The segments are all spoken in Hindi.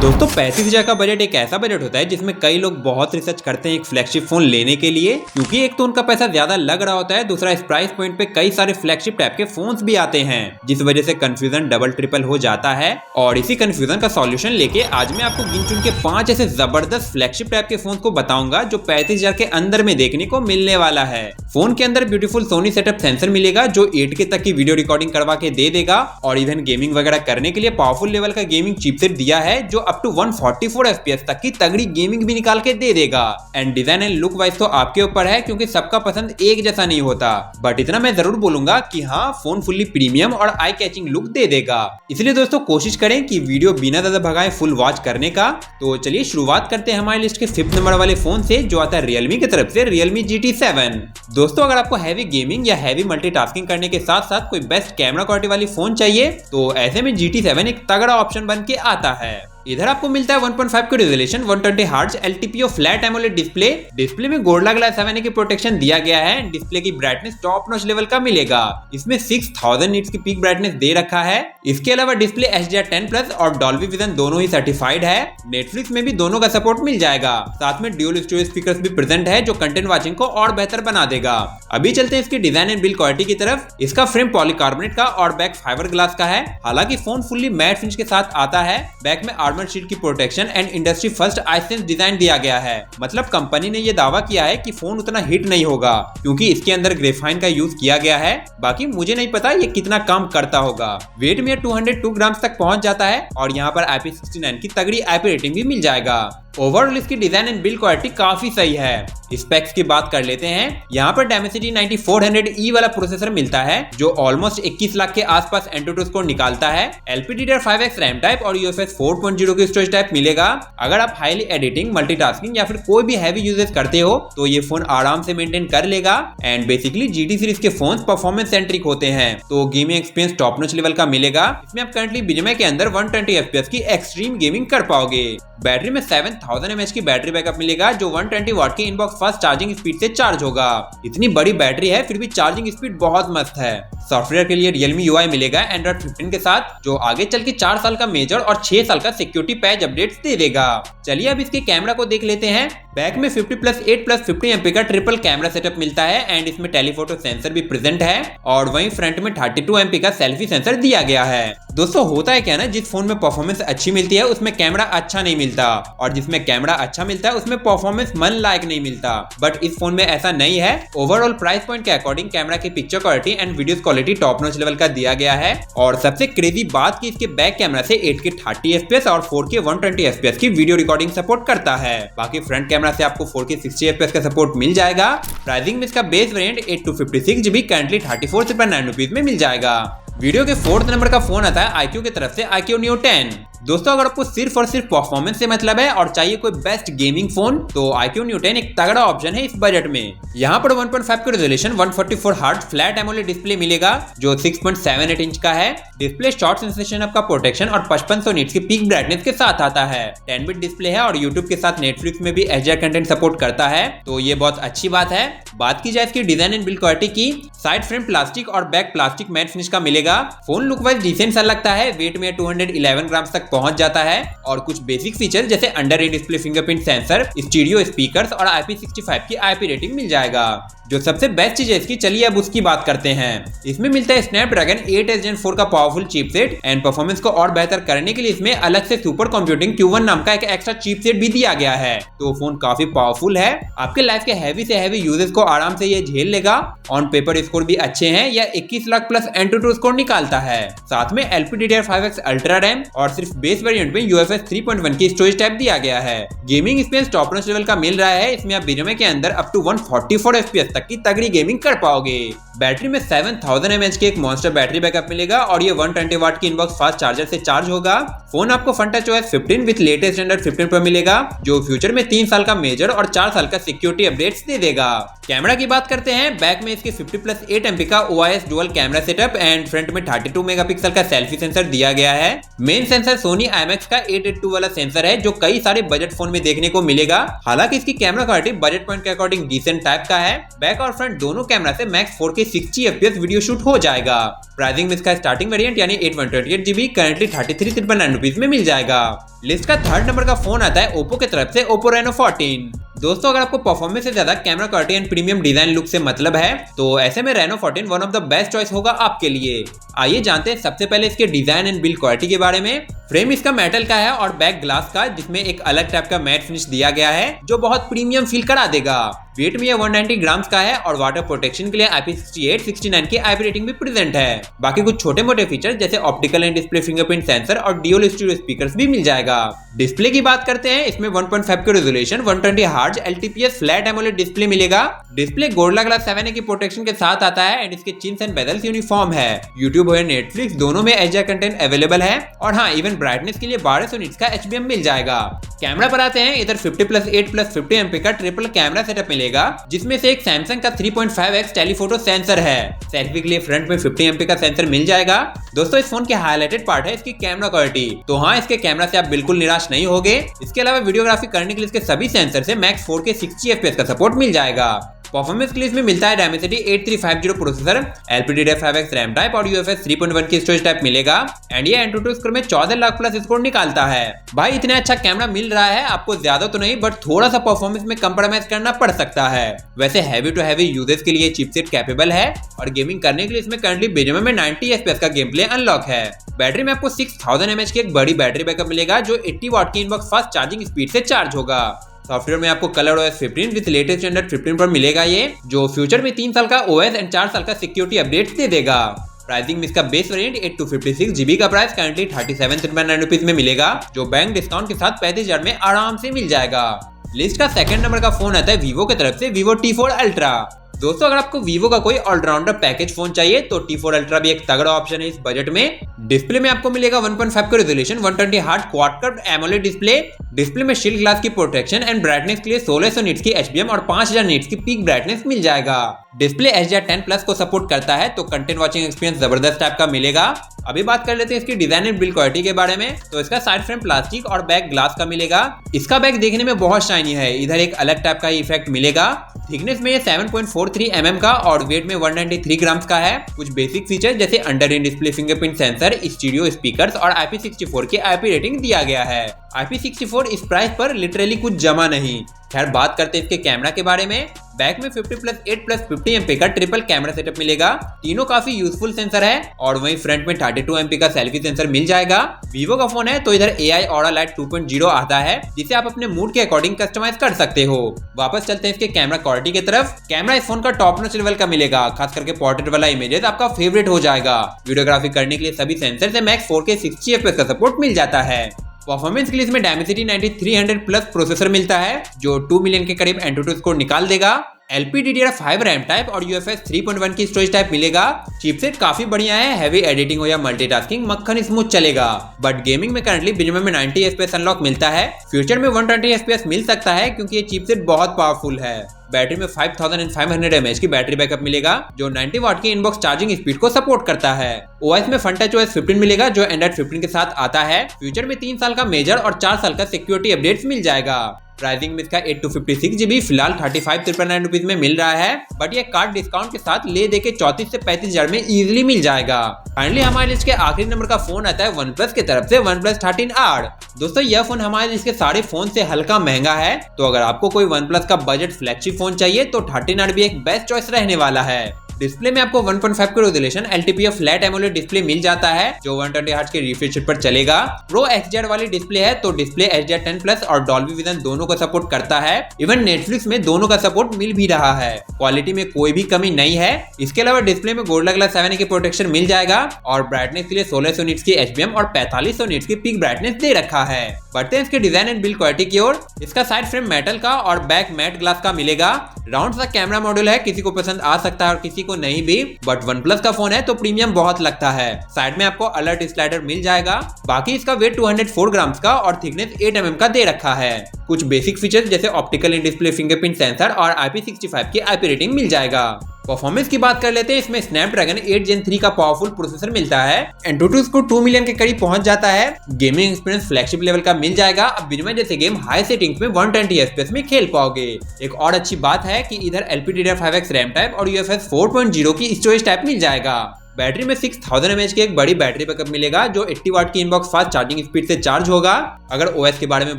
दोस्तों 35,000 का बजट एक ऐसा बजट होता है जिसमें कई लोग बहुत रिसर्च करते हैं एक फ्लैगशिप फोन लेने के लिए, क्योंकि एक तो उनका पैसा ज्यादा लग रहा होता है, दूसरा इस प्राइस पॉइंट पे कई सारे फ्लैगशिप टाइप के फोन्स भी आते हैं, जिस वजह से कंफ्यूजन डबल ट्रिपल हो जाता है। और इसी कंफ्यूजन का सॉल्यूशन लेके आज मैं आपको गिन चुन के 5 ऐसे जबरदस्त फ्लैगशिप टाइप के फोन को बताऊंगा जो 35,000 के अंदर में देखने को मिलने वाला है। फोन के अंदर ब्यूटीफुल सोनी सेटअप सेंसर मिलेगा जो 8K तक की वीडियो रिकॉर्डिंग करवा के दे देगा, और इवन गेमिंग वगैरह करने के लिए पावरफुल लेवल का गेमिंग चिपसेट दिया है जो अप टू 144 FPS तक की तगड़ी गेमिंग भी निकाल के दे देगा। And design and look wise तो आपके ऊपर है, क्योंकि सबका पसंद एक जैसा नहीं होता, बट इतना मैं जरूर बोलूंगा कि हाँ, फोन फुल्ली प्रीमियम और आई कैचिंग लुक दे देगा। इसलिए दोस्तों कोशिश करें कि वीडियो बिना ज्यादा भगाए फुल वॉच करने का। तो चलिए शुरुआत करते हैं हमारी लिस्ट के 5th नंबर वाले फोन से, जो आता है Realme की तरफ से Realme GT7। दोस्तों अगर आपको हैवी गेमिंग या हैवी मल्टीटास्किंग करने के साथ साथ कोई बेस्ट कैमरा क्वालिटी वाली फोन चाहिए तो ऐसे में GT7 एक तगड़ा ऑप्शन बन के आता है। इधर आपको मिलता है 1.5 के resolution 120 hertz LTPO flat AMOLED display में गोरिल्ला ग्लास 7A की प्रोटेक्शन दिया गया है। डिस्प्ले की ब्राइटनेस टॉप नॉच लेवल का मिलेगा, इसमें 6000 निट्स की पीक ब्राइटनेस दे रखा है। इसके अलावा डिस्प्ले HDR10+ और डॉल्बी विजन दोनों ही सर्टिफाइड है। नेटफ्लिक्स में भी दोनों का सपोर्ट मिल जाएगा। साथ में ड्यूल स्टोरेज स्पीकर्स भी प्रेजेंट है जो कंटेंट वाचिंग को और बेहतर बना देगा। अभी चलते हैं इसकी डिजाइन एंड बिल्ड क्वालिटी की तरफ। इसका फ्रेम पॉलीकार्बोनेट का और बैक फाइबर ग्लास का है। हालांकि फोन फुल्ली मैट फिनिश के साथ आता है। बैक में आर्मर शीट की प्रोटेक्शन एंड इंडस्ट्री फर्स्ट आईसेंस डिजाइन दिया गया है। मतलब कंपनी ने यह दावा किया है कि फोन उतना हिट नहीं होगा, क्योंकि इसके अंदर ग्रेफाइन का यूज किया गया है। बाकी मुझे नहीं पता ये कितना काम करता होगा। वेट में 202 ग्राम तक पहुंच जाता है और यहाँ पर IP69 की तगड़ी IP रेटिंग भी मिल जाएगा। ओवरऑल इसकी डिजाइन एंड बिल्ड क्वालिटी काफी सही है। स्पेक्स की बात कर लेते हैं। यहाँ पर Dimensity 9400E वाला प्रोसेसर मिलता है जो ऑलमोस्ट 21 लाख के आसपास एंटुटू स्कोर निकालता है। LPDDR5X रैम टाइप और UFS 4.0 की स्टोरेज टाइप मिलेगा। अगर आप हाईली एडिटिंग, मल्टीटास्किंग या फिर कोई भी हैवी यूजेस करते हो तो ये फोन आराम से मेंटेन कर लेगा। एंड बेसिकली GT सीरीज के फोन परफॉर्मेंस सेंट्रिक होते हैं, तो gaming experience top notch level का मिलेगा। इसमें आप करंटली बीजीएमआई के अंदर 120 FPS की एक्सट्रीम गेमिंग कर पाओगे। बैटरी में 7000 mAh की बैटरी बैकअप मिलेगा जो 120 वाट की इनबॉक्स फास्ट चार्जिंग स्पीड से चार्ज होगा। इतनी बड़ी बैटरी है फिर भी चार्जिंग स्पीड बहुत मस्त है। सॉफ्टवेयर के लिए Realme UI मिलेगा Android 15 के साथ, जो आगे चल के 4 साल का मेजर और 6 साल का सिक्योरिटी पैच अपडेट्स दे देगा। चलिए अब इसके कैमरा को देख लेते हैं। बैक में 50+8+50 MP का ट्रिपल कैमरा सेटअप मिलता है एंड इसमें टेलीफोटो सेंसर भी प्रेजेंट है, और वहीं फ्रंट में 32 MP का सेल्फी सेंसर दिया गया है। दोस्तों होता है क्या ना, जिस फोन में परफॉर्मेंस अच्छी मिलती है उसमें कैमरा अच्छा नहीं मिलता, और जिसमें कैमरा अच्छा मिलता है उसमें परफॉर्मेंस मन लायक नहीं मिलता। बट इस फोन में ऐसा नहीं है। ओवरऑल प्राइस पॉइंट के अकॉर्डिंग कैमरा की picture quality and video quality top notch level का दिया गया है। और सबसे क्रेजी बात कि इसके बैक कैमरा से 8K 30 FPS और 4K 120 FPS की वीडियो रिकॉर्डिंग सपोर्ट करता है। बाकी फ्रंट कैमरा से आपको 4K 60 FPS का सपोर्ट मिल जाएगा। प्राइसिंग में इसका base variant 8 GB currently 34,999 rupees में मिल जाएगा। वीडियो के 4th नंबर का फोन आता है iQOO की तरफ से iQOO Neo 10। दोस्तों अगर आपको सिर्फ और सिर्फ परफॉर्मेंस से मतलब है और चाहिए कोई बेस्ट गेमिंग फोन तो iQOO Neo 10 एक तगड़ा ऑप्शन है इस बजट में। यहाँ पर 1.5 के resolution 144 hertz flat AMOLED display मिलेगा जो 6.78 इंच का है। डिस्प्ले शॉर्ट सेंसेशन का प्रोटेक्शन और 5500 निट्स की पीक ब्राइटनेस के साथ आता है। 10-bit डिस्प्ले है और यूट्यूब के साथ नेटफ्लिक्स में भी HDR कंटेंट सपोर्ट करता है, तो ये बहुत अच्छी बात है। बात की जाए इसकी डिजाइन एंड बिल्ड क्वालिटी की, साइड फ्रेम प्लास्टिक और बैक प्लास्टिक मैट फिनिश का मिलेगा। फोन लुक वाइज डिसेंट सा लगता है। वेट में 211 ग्राम तक पहुंच जाता है, और कुछ बेसिक फीचर जैसे under display fingerprint sensor, stereo speakers और IP65 की IP रेटिंग मिल जाएगा। जो सबसे बेस्ट चीज है इसकी, चलिए अब उसकी बात करते हैं। इसमें मिलता है स्नैपड्रैगन 8S Gen 4 का पावरफुल चिपसेट एंड परफॉर्मेंस को और बेहतर करने के लिए इसमें अलग से सुपर कंप्यूटिंग Q1 नाम का एक एक्स्ट्रा चिपसेट भी दिया गया है, तो फोन काफी पावरफुल है। आपके लाइफ के हैवी से हैवी यूजर्स को आराम से ये झेल लेगा। ऑन पेपर स्कोर भी अच्छे हैं, या 21 लाख प्लस एंटुटू स्कोर निकालता है। साथ में LPDDR5X अल्ट्रा रैम और सिर्फ बेस वेरिएंट में UFS 3.1 की स्टोरेज टाइप दिया गया है। Gaming experience top notch level का मिल रहा है। इसमें आप बीजीएमआई के अंदर अप टू 144 FPS तक की तगड़ी गेमिंग कर पाओगे। बैटरी में 7000 mAh की एक मॉन्स्टर बैटरी बैकअप मिलेगा और ये 120 वाट की इनबॉक्स फास्ट चार्जर से चार्ज होगा। फोन आपको FunTouchOS 15 with latest Android 15 Pro मिलेगा, जो फ्यूचर में 3 साल का मेजर और 4 साल का सिक्योरिटी अपडेट्स दे देगा। कैमरा की बात करते हैं। बैक में इसके 50+8 MP का OIS dual camera setup and front में 32 मेगापिक्सल का सेल्फी सेंसर दिया गया है। मेन सेंसर Sony IMX का 882 वाला सेंसर है जो कई सारे बजट फोन में देखने को मिलेगा। हालांकि इसकी कैमरा क्वालिटी बजट पॉइंट के अकॉर्डिंग डिसेंट टाइप का है। बैक और फ्रंट दोनों कैमरा से max 4K 60 FPS video shoot हो जाएगा। प्राइसिंग में इसका स्टार्टिंग वेरिएंट यानी 8 GB करंटली 33,999 रुपीज में मिल जाएगा। लिस्ट का थर्ड नंबर का फोन आता है ओप्पो की तरफ से ओप्पो रेनो 14। दोस्तों अगर आपको परफॉर्मेंस से ज्यादा camera quality and premium design look से मतलब है तो ऐसे में Reno 14 one of the best choice होगा आपके लिए। आइए जानते हैं सबसे पहले इसके डिजाइन एंड बिल्ड क्वालिटी के बारे में। फ्रेम इसका मेटल का है और बैक ग्लास का, जिसमें एक अलग टाइप का मैट फिनिश दिया गया है जो बहुत प्रीमियम फील करा देगा। वेट में यह 190 ग्राम्स का है और वाटर प्रोटेक्शन के लिए IP68, 69 की IP रेटिंग भी प्रेजेंट है। बाकी कुछ छोटे मोटे फीचर जैसे optical and display fingerprint sensor और ड्यूल स्टीरियो स्पीकर्स भी मिल जाएगा। डिस्प्ले की बात करते हैं, इसमें 1.5 के resolution 120 hertz LTPS flat AMOLED display मिलेगा। डिस्प्ले गोरिल्ला ग्लास 7A की प्रोटेक्शन के साथ आता है एंड इसके चिन्स एंड बेजल्स यूनिफॉर्म है। यूट्यूब और नेटफ्लिक्स दोनों में HDR कंटेंट अवेलेबल है और हाँ, इवन ब्राइटनेस के लिए 1200 निट्स का HBM मिल जाएगा। कैमरा पर आते हैं, इधर 50+8+50 MP का ट्रिपल कैमरा सेटअप मिलेगा, जिसमें से एक सैमसंग का 3.5x टेलीफोटो सेंसर है। सेल्फी के लिए फ्रंट में 50 MP का सेंसर मिल जाएगा। दोस्तों इस फोन के हाईलाइटेड पार्ट है इसकी कैमरा क्वालिटी। तो हाँ, इसके कैमरा से आप बिल्कुल निराश नहीं होगे। इसके अलावा वीडियोग्राफी करने के लिए इसके सभी सेंसर से मैक्स 4K 60 FPS का सपोर्ट मिल जाएगा। परफॉर्मेंस के लिए इसमें मिलता है Dimensity 8350 processor, LPDDR5X RAM type और UFS 3.1 की स्टोरेज टाइप मिलेगा एंड ये Antutu स्कोर में 14 लाख प्लस स्कोर निकालता है। भाई इतना अच्छा कैमरा मिल रहा है आपको, ज्यादा तो नहीं बट थोड़ा सा परफॉर्मेंस में कंप्रोमाइज करना पड़ सकता है। वैसे हैवी टू हैवी यूजर्स के लिए चिपसेट कैपेबल है और गेमिंग करने के लिए इसमें करंटली बेजोमे में 90 FPS का गेम प्ले अनलॉक है। बैटरी में आपको 6000 mAh की एक बड़ी बैटरी बैकअप मिलेगा जो 80 वाट की इनबॉक्स फास्ट चार्जिंग स्पीड से चार्ज होगा। सॉफ्टवेयर में आपको ColorOS 15 विद लेटेस्ट स्टैंडर्ड 15 पर मिलेगा ये, जो फ्यूचर में 3 साल का OS एंड 4 साल का सिक्योरिटी अपडेट दे देगा। प्राइसिंग में इसका बेस वेरिएंट 8 GB का प्राइस करंटली 37,999 रुपीज में मिलेगा, जो बैंक डिस्काउंट के साथ 35,000 में आराम से मिल जाएगा। लिस्ट का सेकंड नंबर का फोन आता है वीवो की तरफ से Vivo T4 Ultra। दोस्तों अगर आपको वीवो का कोई ऑलराउंडर पैकेज फोन चाहिए तो T4 Ultra भी एक तगड़ा ऑप्शन है इस बजट में। डिस्प्ले में आपको मिलेगा 1.5 का resolution 120 hertz quad curved AMOLED display में शील्ड ग्लास की प्रोटेक्शन एंड ब्राइटनेस के लिए 1600 निट्स की HBM और 5000 निट्स की पीक ब्राइटनेस मिल जाएगा। डिस्प्ले HDR10+ को सपोर्ट करता है तो कंटेंट वॉचिंग एक्सपीरियंस जबरदस्त टाइप का मिलेगा। अभी बात कर लेते हैं इसकी डिजाइन एंड बिल्ड क्वालिटी के बारे में। तो इसका साइड फ्रेम प्लास्टिक और बैक ग्लास का मिलेगा। इसका बैक देखने में बहुत शाइनी है, इधर एक अलग टाइप का इफेक्ट मिलेगा। थिकनेस में ये 7.43 mm का और वेट में 193 ग्राम्स का है। कुछ बेसिक फीचर जैसे under in display fingerprint sensor, stereo speakers और IP64 की IP रेटिंग दिया गया है। IP64 इस प्राइस पर लिटरली कुछ जमा नहीं। खैर बात करते हैं इसके कैमरा के बारे में। बैक में 50+8+50 MP का ट्रिपल कैमरा सेटअप मिलेगा। तीनों काफी यूजफुल सेंसर है और वहीं फ्रंट में 32 MP का सेल्फी सेंसर मिल जाएगा। वीवो का फोन है तो इधर AI Aura Light 2.0 आता है, जिसे आप अपने मूड के अकॉर्डिंग कस्टमाइज कर सकते हो। वापस चलते हैं इसके कैमरा क्वालिटी की तरफ। कैमरा इस फोन का टॉप नॉच लेवल का मिलेगा, खास करके पोर्ट्रेट वाला इमेजेस आपका फेवरेट हो जाएगा। वीडियोग्राफी करने के लिए सभी सेंसर से मैक्स 4K 60 FPS का सपोर्ट मिल जाता है। परफॉर्मेंस के लिए इसमें Dimensity 9300+ प्रोसेसर मिलता है जो 2 मिलियन के करीब Antutu स्कोर निकाल देगा। LPDDR5 रैम टाइप और UFS 3.1 की स्टोरेज टाइप मिलेगा। चिपसेट काफी बढ़िया है, हैवी एडिटिंग हो या मल्टीटास्किंग मक्खन स्मूथ चलेगा। बट गेमिंग में करंटली मिनिमम में 90 FPS अनलॉक मिलता है। फ्यूचर में 120 FPS मिल सकता है क्योंकि ये चिपसेट बहुत पावरफुल है। बैटरी में 5500 mAh की बैटरी बैकअप मिलेगा जो 90 वाट की इनबॉक्स चार्जिंग स्पीड को सपोर्ट करता है। OS में FunTouchOS 15 मिलेगा जो Android 15 के साथ आता है। फ्यूचर में 3 साल का मेजर और 4 साल का सिक्योरिटी अपडेट्स मिल जाएगा। प्राइसिंग में इसका 8 GB फिलहाल 35,999 रुपीज में मिल रहा है, बट ये कार्ड डिस्काउंट के साथ ले दे के 34 से 35,000 में इजीली मिल जाएगा। फाइनली हमारे लिस्ट के आखिरी नंबर का फोन आता है OnePlus की तरफ से OnePlus 13R। दोस्तों यह फोन हमारे लिस्ट के सारे फोन से हल्का महंगा है, तो अगर आपको कोई OnePlus का बजट फ्लैगशिप फोन चाहिए तो 13R भी एक बेस्ट चॉइस रहने वाला है। डिस्प्ले में आपको 1.5 का resolution LTPS flat AMOLED display मिल जाता है जो 120 हर्ट्ज के रिफ्रेश रेट पर चलेगा। प्रो XDR वाली डिस्प्ले है तो डिस्प्ले HDR10+ और डॉल्बी विजन दोनों को सपोर्ट करता है। इवन नेटफ्लिक्स में दोनों का सपोर्ट मिल भी रहा है। क्वालिटी में कोई भी कमी नहीं है। इसके अलावा डिस्प्ले में गोरिल्ला ग्लास 7A की प्रोटेक्शन मिल जाएगा और ब्राइटनेस के लिए 1600 निट्स की HBM और 4500 निट्स की पीक ब्राइटनेस दे रखा है। बढ़ते हैं इसके डिजाइन एंड बिल्ड क्वालिटी की ओर। इसका साइड फ्रेम मेटल का और बैक मैट ग्लास का मिलेगा। राउंड सा कैमरा मॉड्यूल है, किसी को पसंद आ सकता है और किसी को नहीं भी, बट OnePlus का फोन है तो प्रीमियम बहुत लगता है। साइड में आपको अलर्ट स्लाइडर मिल जाएगा। बाकी इसका वेट 204 ग्राम्स का और थिकनेस 8 mm का दे रखा है। कुछ बेसिक फीचर्स जैसे optical in display fingerprint sensor और IP65 की IP रेटिंग मिल जाएगा। परफॉर्मेंस की बात कर लेते हैं। इसमें स्नैपड्रैगन 8 Gen 3 का पावरफुल प्रोसेसर मिलता है। एंटूटू स्कोर 2 मिलियन के करीब पहुंच जाता है। गेमिंग एक्सपीरियंस फ्लैगशिप लेवल का मिल जाएगा। अब विनिमय जैसे गेम हाई सेटिंग्स में 120 FPS में खेल पाओगे। एक और अच्छी बात है कि इधर LPDDR5X रैम टाइप और UFS 4.0 की स्टोरेज टाइप मिल जाएगा। बैटरी में 6000 mAh की एक बड़ी बैटरी बैकअप मिलेगा जो 80 वाट की इनबॉक्स फास्ट चार्जिंग स्पीड से चार्ज होगा। अगर OS के बारे में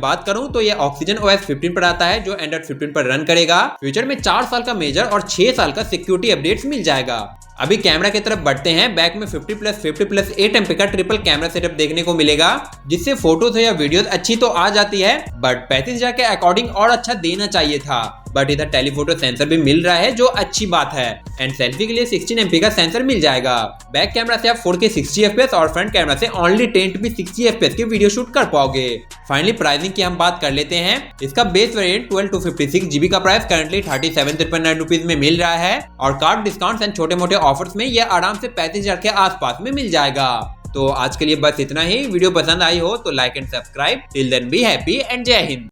बात करूं तो ये ऑक्सीजन OS 15 पर आता है जो Android 15 पर रन करेगा। फ्यूचर में 4 साल का मेजर और 6 साल का सिक्योरिटी अपडेट्स मिल जाएगा। अभी कैमरा की तरफ बढ़ते हैं। बैक में 50+50+8 MP का ट्रिपल कैमरा सेटअप देखने को मिलेगा जिससे फोटोज या वीडियोस अच्छी तो आ जाती है बट 35,000 के अकॉर्डिंग और अच्छा देना चाहिए था। बट इधर टेलीफोटो सेंसर भी मिल रहा है जो अच्छी बात है। एंड सेल्फी के लिए 16 MP का सेंसर मिल जाएगा। बैक कैमरा से आप 4K 60 FPS और फ्रंट कैमरा से ओनली 1080p 60 FPS की वीडियो शूट कर पाओगे। फाइनली प्राइसिंग की हम बात कर लेते हैं। इसका बेस वेरिएंट 12 256 GB का प्राइस करंटली 37,999 रुपीज में मिल रहा है और कार्ड डिस्काउंट एंड छोटे मोटे ऑफर्स में यह आराम से 35,000 के आसपास में मिल जाएगा। तो आज के लिए बस इतना ही। वीडियो पसंद आई हो तो like and subscribe. Till then be happy and जय हिंद।